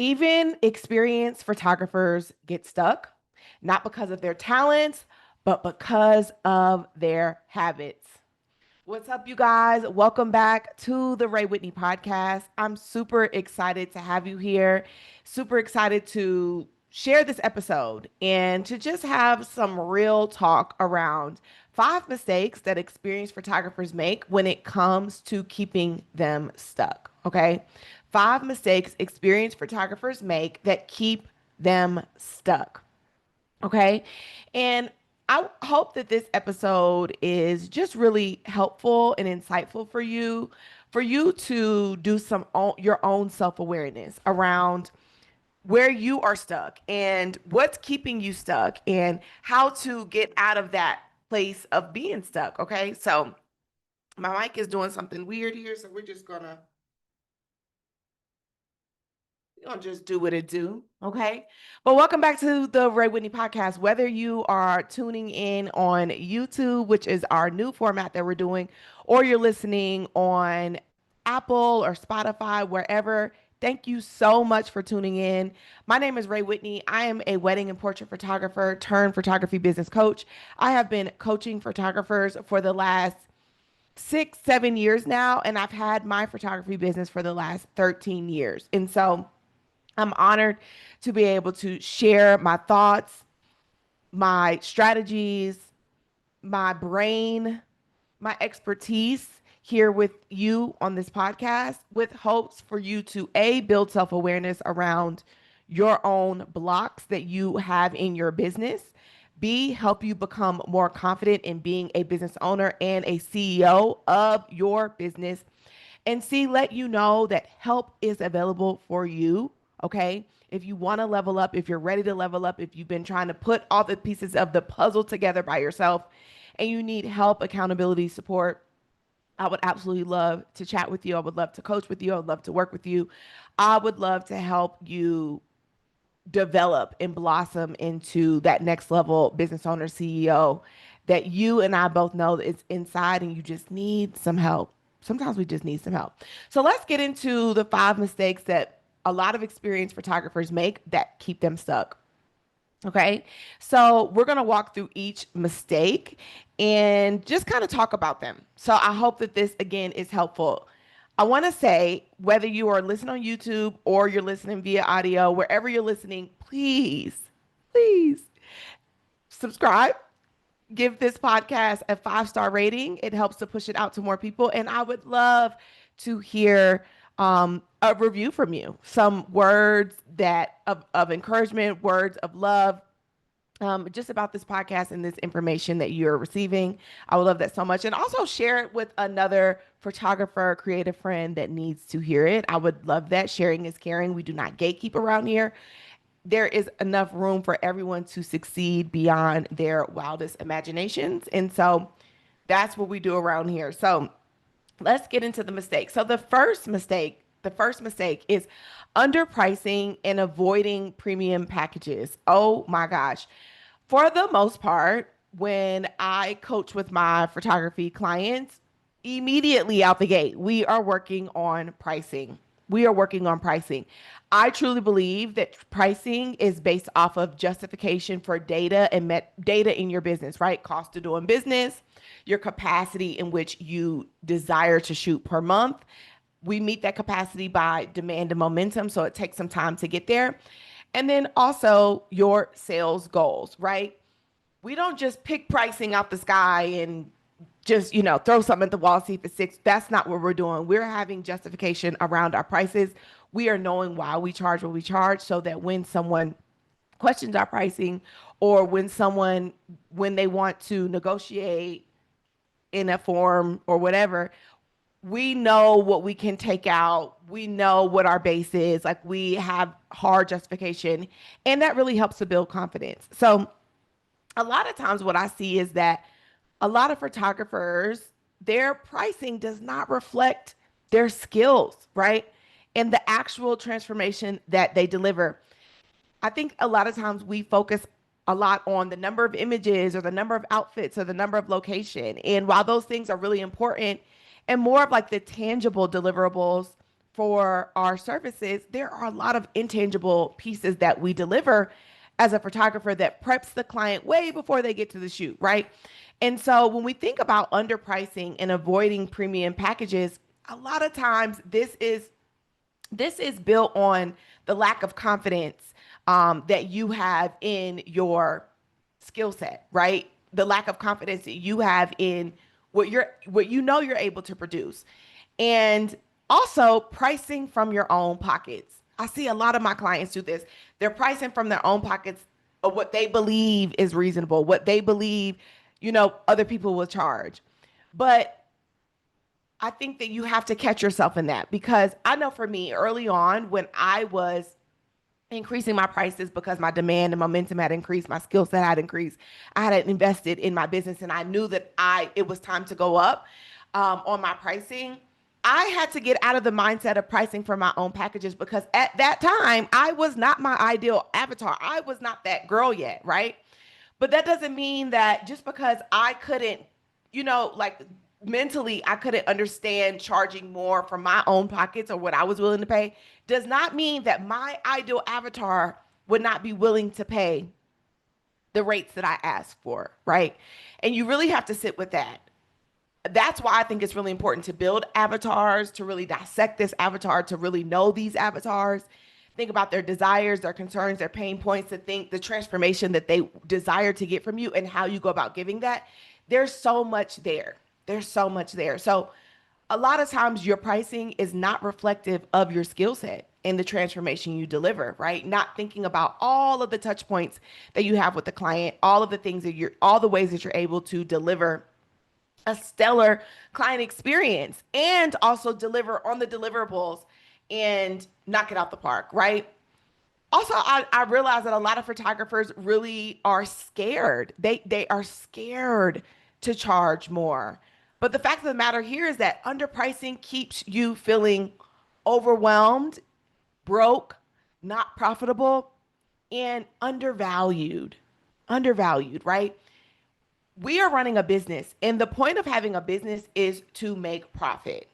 Even experienced photographers get stuck, not because of their talents, but because of their habits. What's up, you guys? Welcome back to the Ray Whitney podcast. I'm super excited to have you here. Super excited to share this episode and to just have some real talk around 5 mistakes that experienced photographers make when it comes to keeping them stuck. Okay. 5 mistakes experienced photographers make that keep them stuck. Okay. And I hope that this episode is just really helpful and insightful for you to do your own self-awareness around where you are stuck and what's keeping you stuck and how to get out of that place of being stuck. Okay. So my mic is doing something weird here. So we're gonna just do what it do, okay? But welcome back to the Ray Whitney podcast. Whether you are tuning in on YouTube, which is our new format that we're doing, or you're listening on Apple or Spotify, wherever, thank you so much for tuning in. My name is Ray Whitney. I am a wedding and portrait photographer turned photography business coach. I have been coaching photographers for the last 6, 7 years now, and I've had my photography business for the last 13 years. And so I'm honored to be able to share my thoughts, my strategies, my brain, my expertise here with you on this podcast with hopes for you to build self-awareness around your own blocks that you have in your business. B, help you become more confident in being a business owner and a CEO of your business. And C, let you know that help is available for you. Okay. If you want to level up, if you're ready to level up, if you've been trying to put all the pieces of the puzzle together by yourself and you need help, accountability, support, I would absolutely love to chat with you. I would love to coach with you. I would love to work with you. I would love to help you develop and blossom into that next level business owner, CEO that you and I both know that it's inside and you just need some help. Sometimes we just need some help. So let's get into the 5 mistakes that a lot of experienced photographers make that keep them stuck. Okay. So we're going to walk through each mistake and just kind of talk about them. So I hope that this again is helpful. I want to say whether you are listening on YouTube or you're listening via audio, wherever you're listening, please subscribe. Give this podcast a 5-star rating. It helps to push it out to more people. And I would love to hear a review from you, some words of encouragement, words of love, just about this podcast and this information that you're receiving. I would love that so much. And also share it with another photographer, creative friend that needs to hear it. I would love that. Sharing is caring. We do not gatekeep around here. There is enough room for everyone to succeed beyond their wildest imaginations. And so that's what we do around here. So let's get into the mistakes. So the first mistake is underpricing and avoiding premium packages. Oh my gosh. For the most part, when I coach with my photography clients, immediately out the gate, we are working on pricing. We are working on pricing. I truly believe that pricing is based off of justification for data and data in your business, right? Cost of doing business, your capacity in which you desire to shoot per month. We meet that capacity by demand and momentum, so it takes some time to get there. And then also your sales goals, right? We don't just pick pricing out the sky and just, throw something at the wall, see if it sticks. That's not what we're doing. We're having justification around our prices. We are knowing why we charge what we charge so that when someone questions our pricing or when they want to negotiate in a form or whatever, we know what we can take out. We know what our base is. Like we have hard justification, and that really helps to build confidence. So a lot of times what I see is that a lot of photographers, their pricing does not reflect their skills, right? And the actual transformation that they deliver. I think a lot of times we focus a lot on the number of images or the number of outfits or the number of location. And while those things are really important and more of like the tangible deliverables for our services, there are a lot of intangible pieces that we deliver as a photographer that preps the client way before they get to the shoot, right? And so when we think about underpricing and avoiding premium packages, a lot of times this is built on the lack of confidence that you have in your skill set, right? The lack of confidence that you have in what you're able to produce. And also pricing from your own pockets. I see a lot of my clients do this. They're pricing from their own pockets of what they believe is reasonable, what they believe, other people will charge. But I think that you have to catch yourself in that, because I know for me early on when I was increasing my prices because my demand and momentum had increased, my skill set had increased, I had invested in my business, and I knew that it was time to go up on my pricing. I had to get out of the mindset of pricing for my own packages, because at that time I was not my ideal avatar. I was not that girl yet, right? But that doesn't mean that just because I couldn't, like mentally, I couldn't understand charging more from my own pockets or what I was willing to pay, does not mean that my ideal avatar would not be willing to pay the rates that I ask for, right? And you really have to sit with that. That's why I think it's really important to build avatars, to really dissect this avatar, to really know these avatars. Think about their desires, their concerns, their pain points, to think the transformation that they desire to get from you and how you go about giving that. There's so much there. There's so much there. So a lot of times your pricing is not reflective of your skill set and the transformation you deliver, right? Not thinking about all of the touch points that you have with the client, all of the things that all the ways that you're able to deliver a stellar client experience and also deliver on the deliverables and knock it out the park, right? Also, I realize that a lot of photographers really are scared. They are scared to charge more. But the fact of the matter here is that underpricing keeps you feeling overwhelmed, broke, not profitable, and undervalued. Undervalued, right? We are running a business, and the point of having a business is to make profit.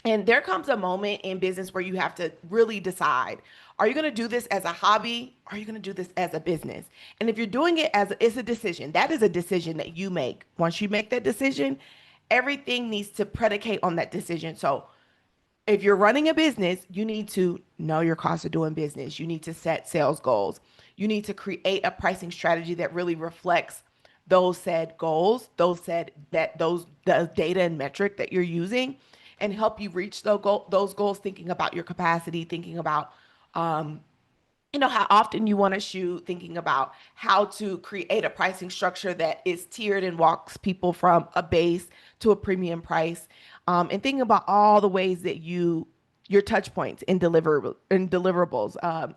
And there comes a moment in business where you have to really decide, are you going to do this as a hobby? Or are you going to do this as a business? And if you're doing it it's a decision. That is a decision that you make. Once you make that decision, everything needs to predicate on that decision. So if you're running a business, you need to know your cost of doing business. You need to set sales goals. You need to create a pricing strategy that really reflects those said goals, the data and metric that you're using, and help you reach those goals, thinking about your capacity, thinking about how often you want to shoot, thinking about how to create a pricing structure that is tiered and walks people from a base to a premium price, and thinking about all the ways that your touch points in deliverables,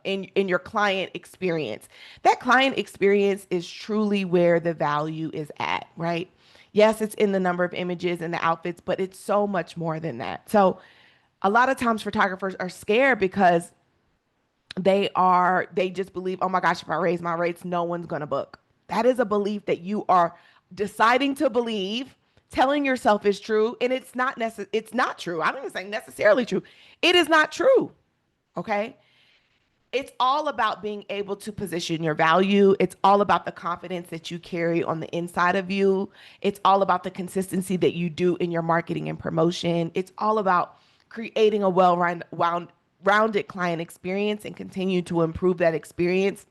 in your client experience. That client experience is truly where the value is at, right? Yes, it's in the number of images and the outfits, but it's so much more than that. So a lot of times photographers are scared because they just believe, oh my gosh, if I raise my rates, no one's gonna book. That is a belief that you are deciding to believe, telling yourself is true, and it's not true. I don't even say necessarily true. It is not true. Okay. It's all about being able to position your value. It's all about the confidence that you carry on the inside of you. It's all about the consistency that you do in your marketing and promotion. It's all about creating a rounded client experience and continue to improve that experience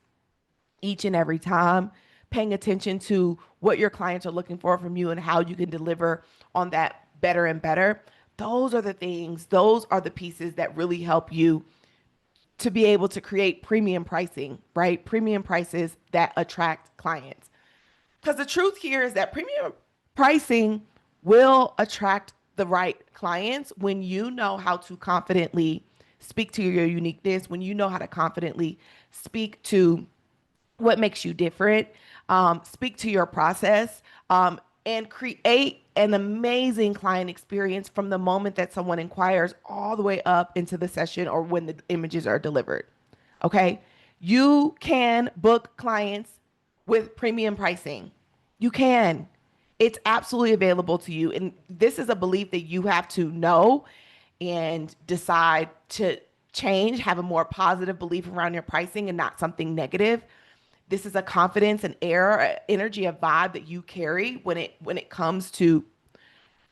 each and every time, paying attention to what your clients are looking for from you and how you can deliver on that better and better. Those are the things, those are the pieces that really help you to be able to create premium pricing, right? Premium prices that attract clients. Because the truth here is that premium pricing will attract the right clients when you know how to confidently speak to your uniqueness, when you know how to confidently speak to what makes you different, speak to your process, and create an amazing client experience from the moment that someone inquires all the way up into the session or when the images are delivered. Okay. You can book clients with premium pricing. You can. It's absolutely available to you. And this is a belief that you have to know and decide to change, have a more positive belief around your pricing and not something negative. This is a confidence and air, energy, a vibe that you carry when it comes to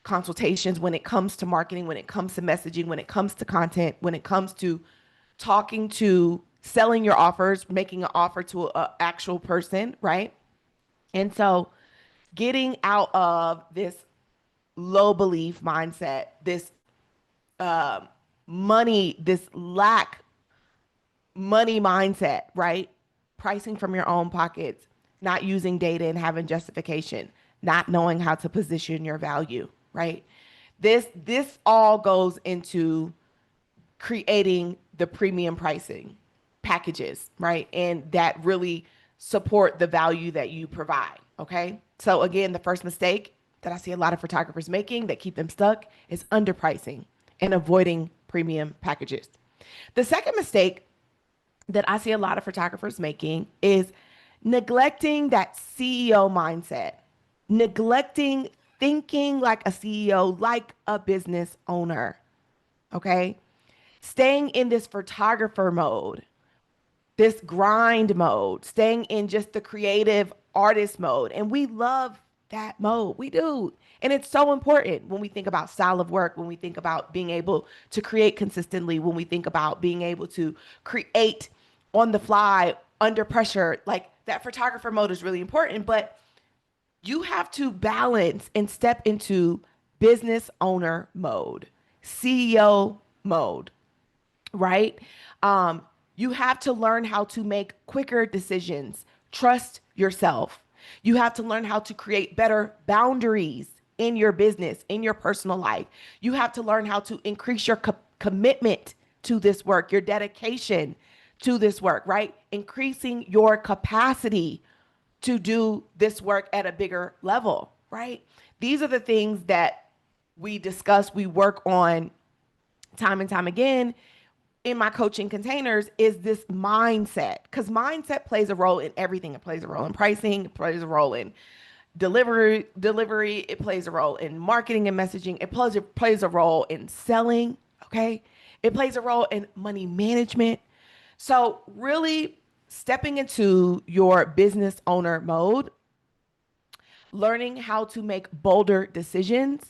consultations, when it comes to marketing, when it comes to messaging, when it comes to content, when it comes to talking to selling your offers, making an offer to an actual person, right? And so getting out of this low belief mindset, this money, this lack money mindset, right? Pricing from your own pockets, not using data and having justification, not knowing how to position your value, right? This all goes into creating the premium pricing packages, right? And that really support the value that you provide, okay? So again, the first mistake that I see a lot of photographers making that keep them stuck is underpricing and avoiding premium packages. The second mistake that I see a lot of photographers making is neglecting that CEO mindset, neglecting thinking like a CEO, like a business owner. Okay. Staying in this photographer mode, this grind mode, staying in just the creative artist mode. And we love that mode. We do. And it's so important when we think about style of work, when we think about being able to create consistently, when we think about being able to create on the fly under pressure. Like that photographer mode is really important, but you have to balance and step into business owner mode, CEO mode, right? Um, you have to learn how to make quicker decisions, trust yourself. You have to learn how to create better boundaries in your business, in your personal life. You have to learn how to increase your commitment to this work, your dedication to this work, right? Increasing your capacity to do this work at a bigger level, right? These are the things that we discuss, we work on time and time again in my coaching containers is this mindset, because mindset plays a role in everything. It plays a role in pricing, it plays a role in delivery, it plays a role in marketing and messaging, it plays a role in selling, okay? It plays a role in money management. So really stepping into your business owner mode, learning how to make bolder decisions,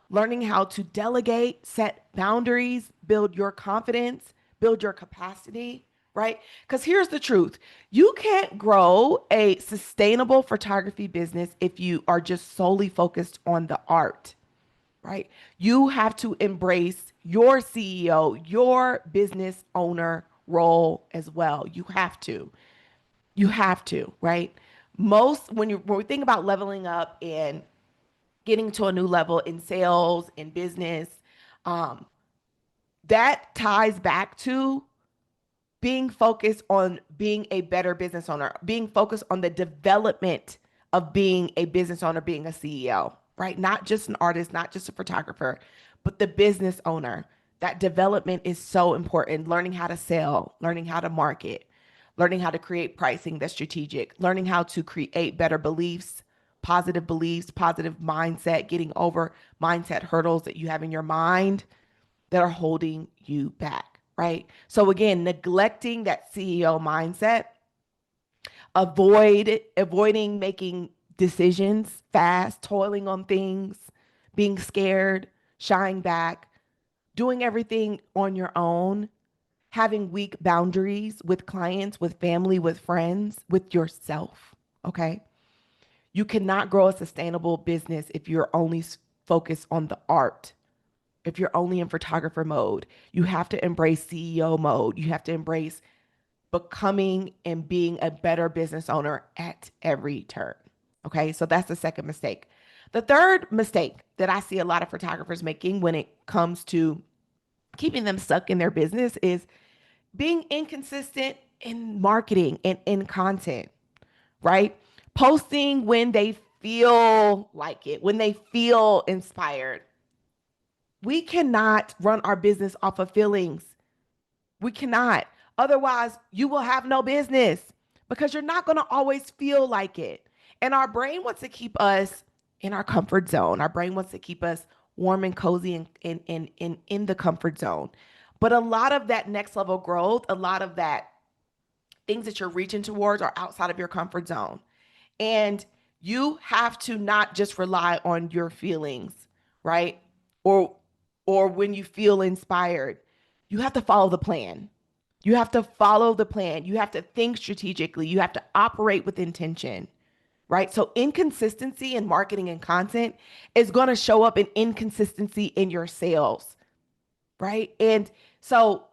learning how to delegate, set boundaries, build your confidence, build your capacity, right? Because here's the truth, you can't grow a sustainable photography business if you are just solely focused on the art, right? You have to embrace your CEO, your business owner role as well. You have to. You have to, right? Most when we think about leveling up and getting to a new level in sales, in business, um, that ties back to being focused on being a better business owner, being focused on the development of being a business owner, being a CEO, right? Not just an artist, not just a photographer, but the business owner. That development is so important. Learning how to sell, learning how to market, learning how to create pricing that's strategic, learning how to create better beliefs, positive mindset, getting over mindset hurdles that you have in your mind that are holding you back, right? So again, neglecting that CEO mindset, avoiding making decisions fast, toiling on things, being scared, shying back, doing everything on your own, having weak boundaries with clients, with family, with friends, with yourself, okay? You cannot grow a sustainable business if you're only focused on the art, if you're only in photographer mode. You have to embrace CEO mode. You have to embrace becoming and being a better business owner at every turn. Okay, so that's the second mistake. The third mistake that I see a lot of photographers making when it comes to keeping them stuck in their business is being inconsistent in marketing and in content, right? Posting when they feel like it, when they feel inspired. We cannot run our business off of feelings. We cannot. Otherwise, you will have no business because you're not going to always feel like it. And our brain wants to keep us in our comfort zone. Our brain wants to keep us warm and cozy and in the comfort zone. But a lot of that next level growth, a lot of that things that you're reaching towards are outside of your comfort zone. And you have to not just rely on your feelings, right? Or or when you feel inspired. You have to follow the plan. You have to follow the plan. You have to think strategically. You have to operate with intention, right? So inconsistency in marketing and content is going to show up in inconsistency in your sales, right? And so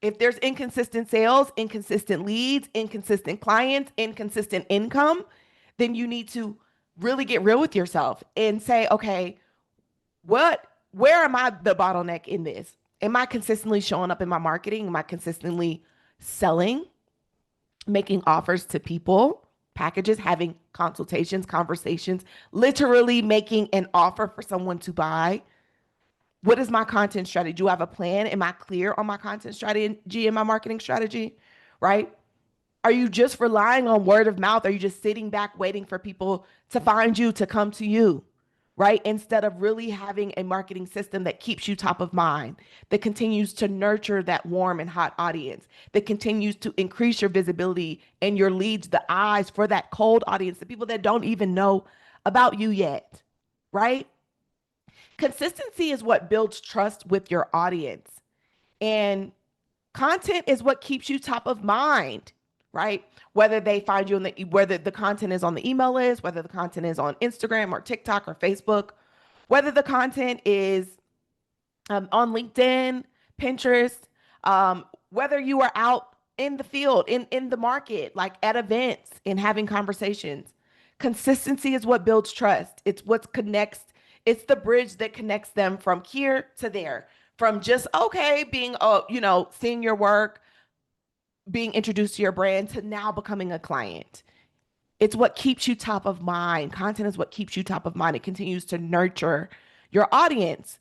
if there's inconsistent sales, inconsistent leads, inconsistent clients, inconsistent income, then you need to really get real with yourself and say, okay, where am I the bottleneck in this? Am I consistently showing up in my marketing? Am I consistently selling, making offers to people, packages, having consultations, conversations, literally making an offer for someone to buy? What is my content strategy? Do I have a plan? Am I clear on my content strategy and my marketing strategy? Right? Are you just relying on word of mouth? Are you just sitting back waiting for people to find you, to come to you? Right? Instead of really having a marketing system that keeps you top of mind, that continues to nurture that warm and hot audience, that continues to increase your visibility and your leads, the eyes for that cold audience, the people that don't even know about you yet. Right? Consistency is what builds trust with your audience. And content is what keeps you top of mind, right? Whether they find you whether the content is on the email list, whether the content is on Instagram or TikTok or Facebook, whether the content is on LinkedIn, Pinterest, whether you are out in the field, in the market, like at events and having conversations. Consistency is what builds trust. It's what connects, it's the bridge that connects them from here to there, from just okay being seeing your work, being introduced to your brand, to now becoming a client. It's what keeps you top of mind. Content is what keeps you top of mind. It continues to nurture your audience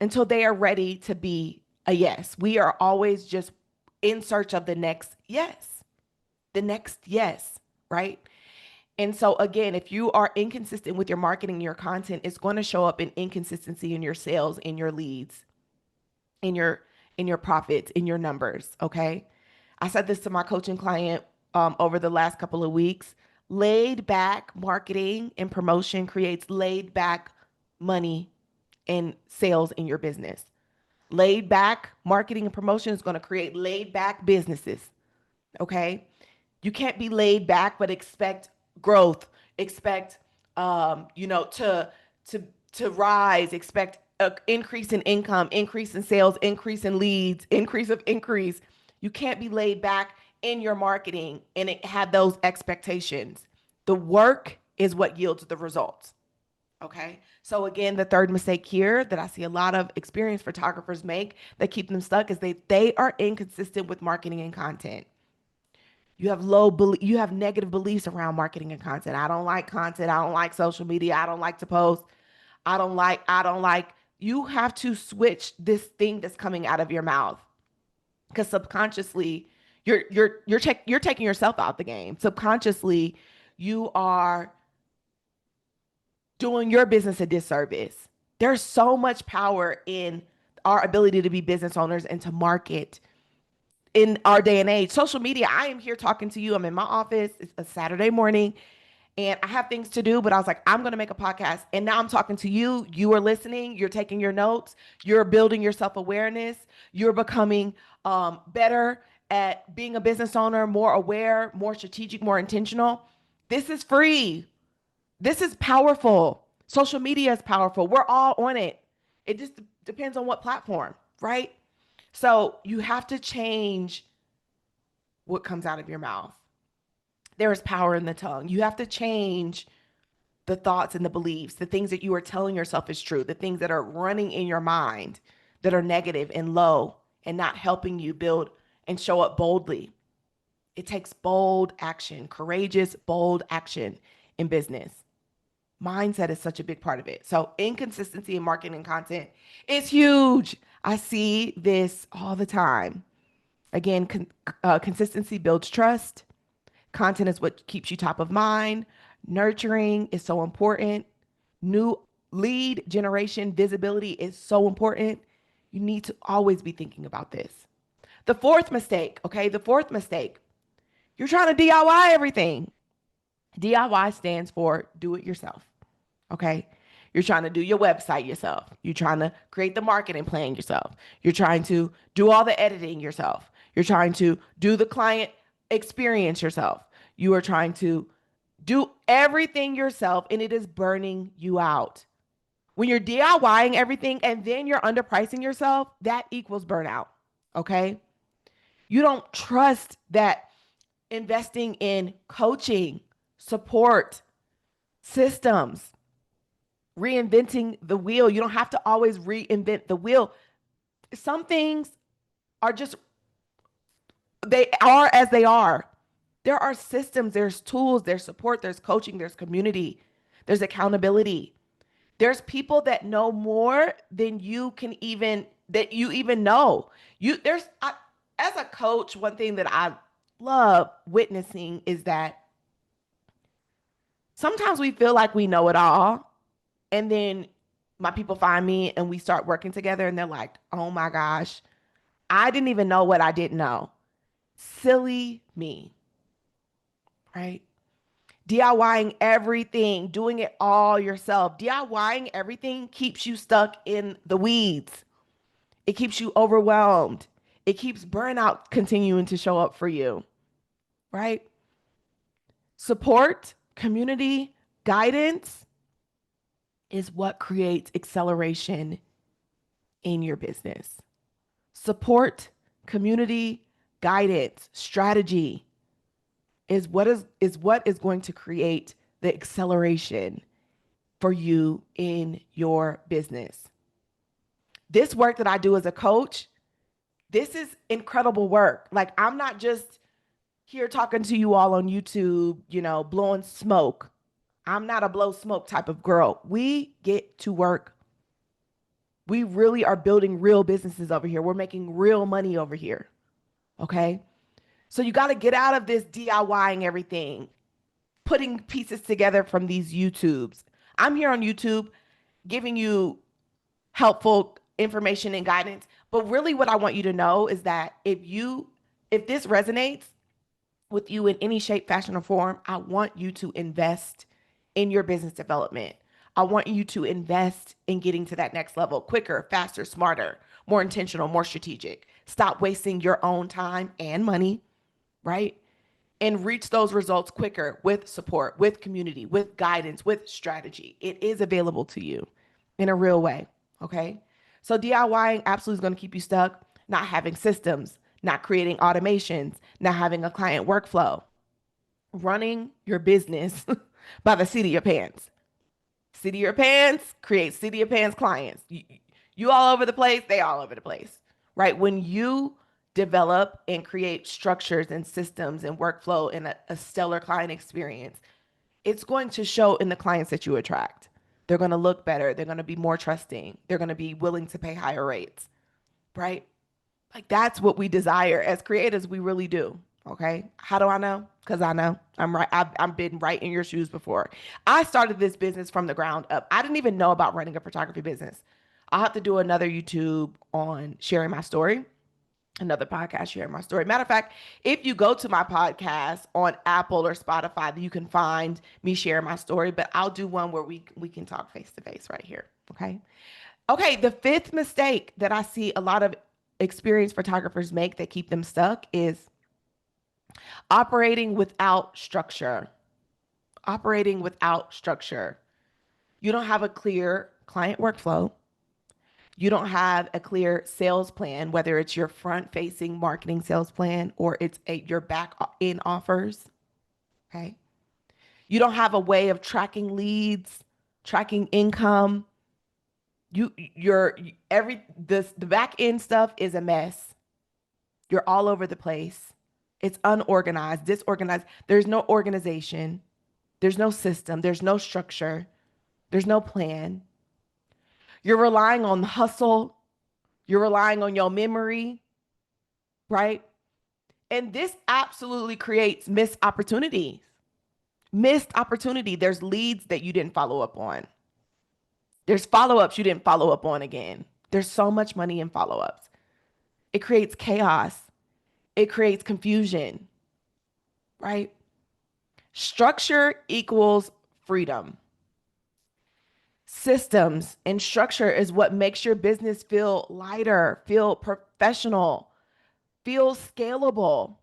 until they are ready to be a yes. We are always just in search of the next yes, the next yes, right? And so again, if you are inconsistent with your marketing, your content, it's going to show up in inconsistency in your sales, in your leads, in your profits, in your numbers. Okay. I said this to my coaching client over the last couple of weeks. Laid back marketing and promotion creates laid back money and sales in your business. Laid back marketing and promotion is going to create laid back businesses. Okay. You can't be laid back but expect growth, expect to to rise, expect an increase in income, increase in sales, increase in leads, increase of increase. You can't be laid back in your marketing and have those expectations. The work is what yields the results. Okay. So again, the third mistake here that I see a lot of experienced photographers make that keep them stuck is they are inconsistent with marketing and content. You have negative beliefs around marketing and content. I don't like content. I don't like social media. I don't like to post. I don't like. You have to switch this thing that's coming out of your mouth, because subconsciously you're taking yourself out the game. Subconsciously, you are doing your business a disservice. There's so much power in our ability to be business owners and to market in our day and age. Social media, I am here talking to you. I'm in my office. It's a Saturday morning and I have things to do, but I was like, I'm going to make a podcast. And now I'm talking to you. You are listening. You're taking your notes. You're building your self awareness. You're becoming better at being a business owner, more aware, more strategic, more intentional. This is free. This is powerful. Social media is powerful. We're all on it. It just depends on what platform, right? So you have to change what comes out of your mouth. There is power in the tongue. You have to change the thoughts and the beliefs, the things that you are telling yourself is true, the things that are running in your mind that are negative and low and not helping you build and show up boldly. It takes bold action, courageous, bold action in business. Mindset is such a big part of it. So inconsistency in marketing and content is huge. I see this all the time. Again, consistency builds trust. Content is what keeps you top of mind. Nurturing is so important. New lead generation visibility is so important. You need to always be thinking about this. The fourth mistake, okay? The fourth mistake, you're trying to DIY everything. DIY stands for do it yourself, okay? You're trying to do your website yourself. You're trying to create the marketing plan yourself. You're trying to do all the editing yourself. You're trying to do the client experience yourself. You are trying to do everything yourself, and it is burning you out. When you're DIYing everything and then you're underpricing yourself, that equals burnout, okay? You don't trust that investing in coaching, support, systems, reinventing the wheel. You don't have to always reinvent the wheel. Some things are just, they are as they are. There are systems, there's tools, there's support, there's coaching, there's community, there's accountability. There's people that know more than you can even, that you even know. As a coach, one thing that I love witnessing is that sometimes we feel like we know it all. And then my people find me and we start working together and they're like, oh my gosh, I didn't even know what I didn't know. Silly me, right? DIYing everything, doing it all yourself. DIYing everything keeps you stuck in the weeds. It keeps you overwhelmed. It keeps burnout continuing to show up for you, right? Support, community, guidance is what creates acceleration in your business. Support, community, guidance, strategy is what is going to create the acceleration for you in your business. This work that I do as a coach, this is incredible work. Like, I'm not just here talking to you all on YouTube, blowing smoke. I'm not a blow smoke type of girl. We get to work. We really are building real businesses over here. We're making real money over here. Okay. So you got to get out of this DIYing everything, putting pieces together from these YouTubes. I'm here on YouTube giving you helpful information and guidance. But really what I want you to know is that if this resonates with you in any shape, fashion, or form, I want you to invest in your business development. I want you to invest in getting to that next level quicker, faster, smarter, more intentional, more strategic. Stop wasting your own time and money, right? And reach those results quicker with support, with community, with guidance, with strategy. It is available to you in a real way, okay? So DIYing absolutely is going to keep you stuck, not having systems, not creating automations, not having a client workflow, running your business by the seat of your pants. Seat of your pants, create seat of your pants clients. You all over the place, they all over the place, right? When you develop and create structures and systems and workflow and a stellar client experience, it's going to show in the clients that you attract. They're going to look better. They're going to be more trusting. They're going to be willing to pay higher rates, right? Like, that's what we desire as creators. We really do. Okay. How do I know? Because I know I'm right. I've been right in your shoes before. I started this business from the ground up. I didn't even know about running a photography business. I'll have to do another YouTube on sharing my story, another podcast sharing my story. Matter of fact, if you go to my podcast on Apple or Spotify, you can find me sharing my story, but I'll do one where we can talk face to face right here. Okay. Okay, the fifth mistake that I see a lot of experienced photographers make that keep them stuck is operating without structure. Operating without structure. You don't have a clear client workflow. You don't have a clear sales plan, whether it's your front facing marketing sales plan or it's your back end offers. Okay. You don't have a way of tracking leads, tracking income. The back end stuff is a mess. You're all over the place. It's unorganized, disorganized. There's no organization. There's no system. There's no structure. There's no plan. You're relying on hustle. You're relying on your memory, right? And this absolutely creates missed opportunities. Missed opportunity. There's leads that you didn't follow up on. There's follow-ups you didn't follow up on again. There's so much money in follow-ups. It creates chaos. It creates confusion, right? Structure equals freedom. Systems and structure is what makes your business feel lighter, feel professional, feel scalable,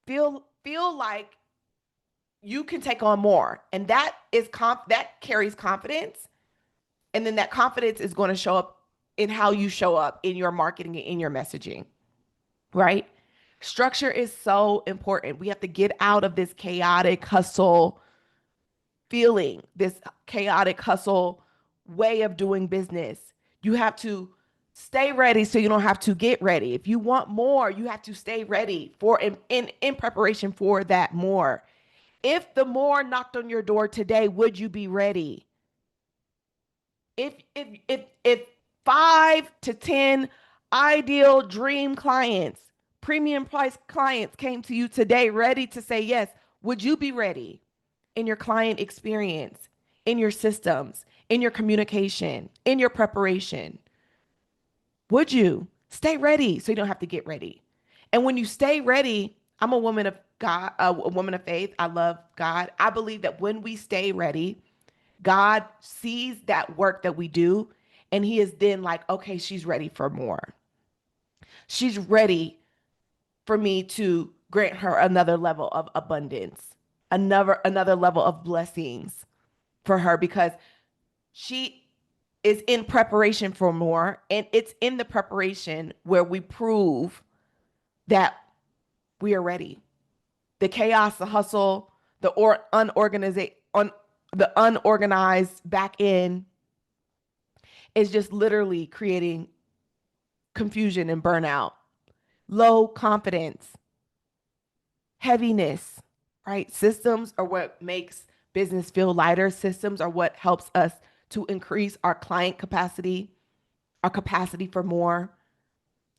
feel like you can take on more. And that carries confidence. And then that confidence is going to show up in how you show up in your marketing and in your messaging, right? Structure is so important. We have to get out of this chaotic hustle feeling, this chaotic hustle way of doing business. You have to stay ready so you don't have to get ready. If you want more, you have to stay ready for in preparation for that more. If the more knocked on your door today, would you be ready? If 5 to 10 ideal dream clients, premium price clients came to you today ready to say yes, would you be ready in your client experience, in your systems, in your communication, in your preparation? Would you stay ready so you don't have to get ready? And when you stay ready, I'm a woman of God, a woman of faith. I love God. I believe that when we stay ready, God sees that work that we do, and he is then like, okay, she's ready for more. She's ready for me to grant her another level of abundance, another level of blessings for her, because she is in preparation for more. And it's in the preparation where we prove that we are ready. The chaos, the hustle, the unorganized back end is just literally creating confusion and burnout, low confidence, heaviness, right? Systems are what makes business feel lighter. Systems are what helps us to increase our client capacity, our capacity for more.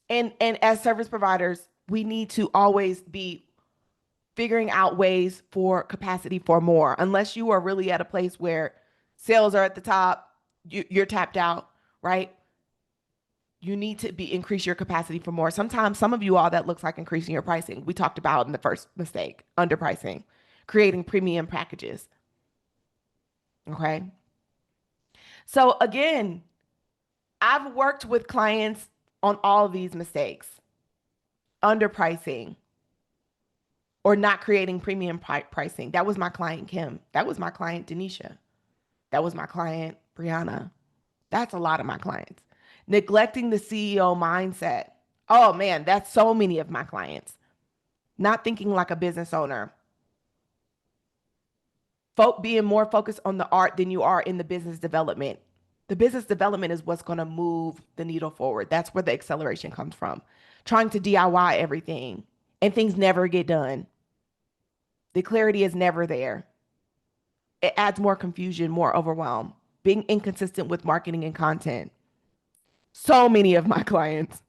And as service providers, we need to always be figuring out ways for capacity for more. Unless you are really at a place where sales are at the top, you're tapped out, right? You need to be increase your capacity for more. Sometimes some of you all that looks like increasing your pricing. We talked about in the first mistake, underpricing, creating premium packages. Okay. So again, I've worked with clients on all of these mistakes, underpricing or not creating premium pricing. That was my client, Kim. That was my client, Denisha. That was my client, Brianna. That's a lot of my clients. Neglecting the CEO mindset. Oh man, that's so many of my clients. Not thinking like a business owner. Being more focused on the art than you are in the business development. The business development is what's going to move the needle forward. That's where the acceleration comes from. Trying to DIY everything and things never get done. The clarity is never there. It adds more confusion, more overwhelm. Being inconsistent with marketing and content. So many of my clients.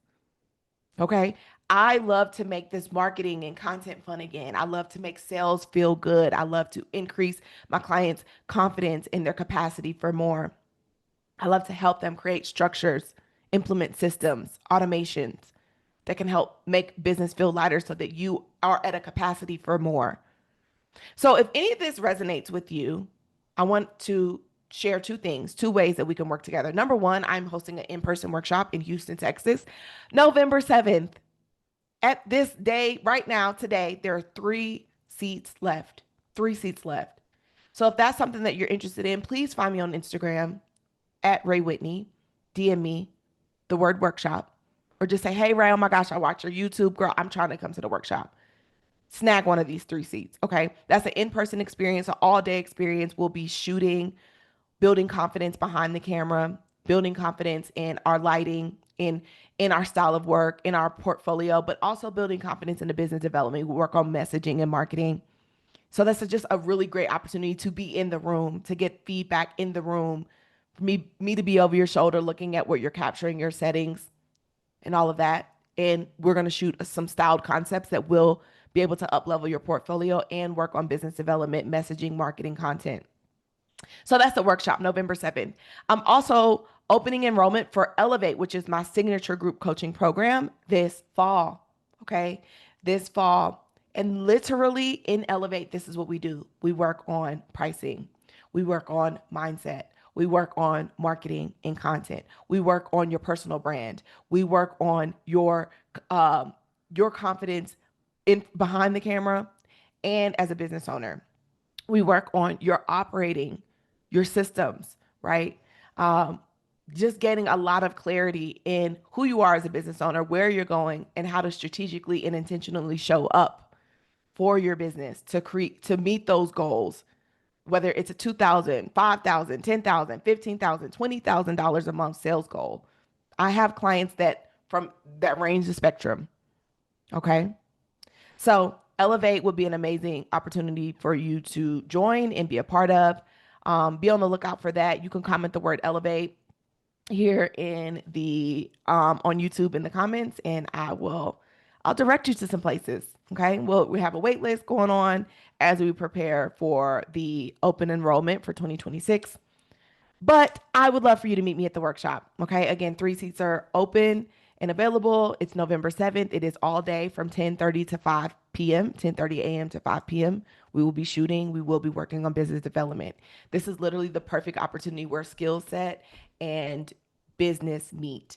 Okay. I love to make this marketing and content fun again. I love to make sales feel good. I love to increase my clients' confidence in their capacity for more. I love to help them create structures, implement systems, automations that can help make business feel lighter so that you are at a capacity for more. So if any of this resonates with you, I want to share two things, two ways that we can work together. Number one, I'm hosting an in-person workshop in Houston, Texas, November 7th. At this day, right now, today, there are 3 seats left. 3 seats left. So if that's something that you're interested in, please find me on Instagram at Ray Whitney, DM me the word workshop, or just say, hey, Ray, oh my gosh, I watch your YouTube, girl. I'm trying to come to the workshop. Snag one of these 3 seats. Okay. That's an in-person experience, an all-day experience. We'll be shooting, building confidence behind the camera, building confidence in our lighting, in our style of work, in our portfolio, but also building confidence in the business development. We work on messaging and marketing. So that's just a really great opportunity to be in the room, to get feedback in the room, for me to be over your shoulder, looking at what you're capturing, your settings, and all of that. And we're going to shoot some styled concepts that will be able to up level your portfolio and work on business development, messaging, marketing, content. So that's the workshop, November 7th. I'm also opening enrollment for Elevate, which is my signature group coaching program this fall. Okay. This fall. And literally in Elevate, this is what we do. We work on pricing. We work on mindset. We work on marketing and content. We work on your personal brand. We work on your confidence in behind the camera and as a business owner. We work on your operating, your systems, right? Um, just getting a lot of clarity in who you are as a business owner, where you're going, and how to strategically and intentionally show up for your business to create to meet those goals, whether it's a 2,000, 5,000, 10,000, 15,000, $20,000 a month sales goal. I have clients that range the spectrum. Okay. So Elevate would be an amazing opportunity for you to join and be a part of. Be on the lookout for that. You can comment the word Elevate here in the on YouTube in the comments, and I'll direct you to some places. Okay. Well, we have a wait list going on as we prepare for the open enrollment for 2026. But I would love for you to meet me at the workshop. Okay. Again, 3 seats are open and available. It's November 7th. It is all day from 10:30 to 5 p.m., 10:30 a.m. to 5 p.m. We will be shooting. We will be working on business development. This is literally the perfect opportunity where skill set and business meet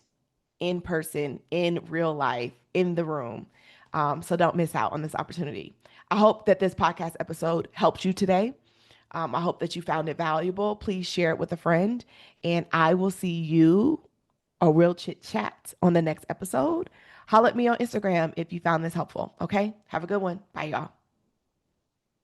in person, in real life, in the room. So don't miss out on this opportunity. I hope that this podcast episode helped you today. I hope that you found it valuable. Please share it with a friend, and I will see you a real chit chat on the next episode. Holler at me on Instagram if you found this helpful. Okay. Have a good one. Bye, y'all.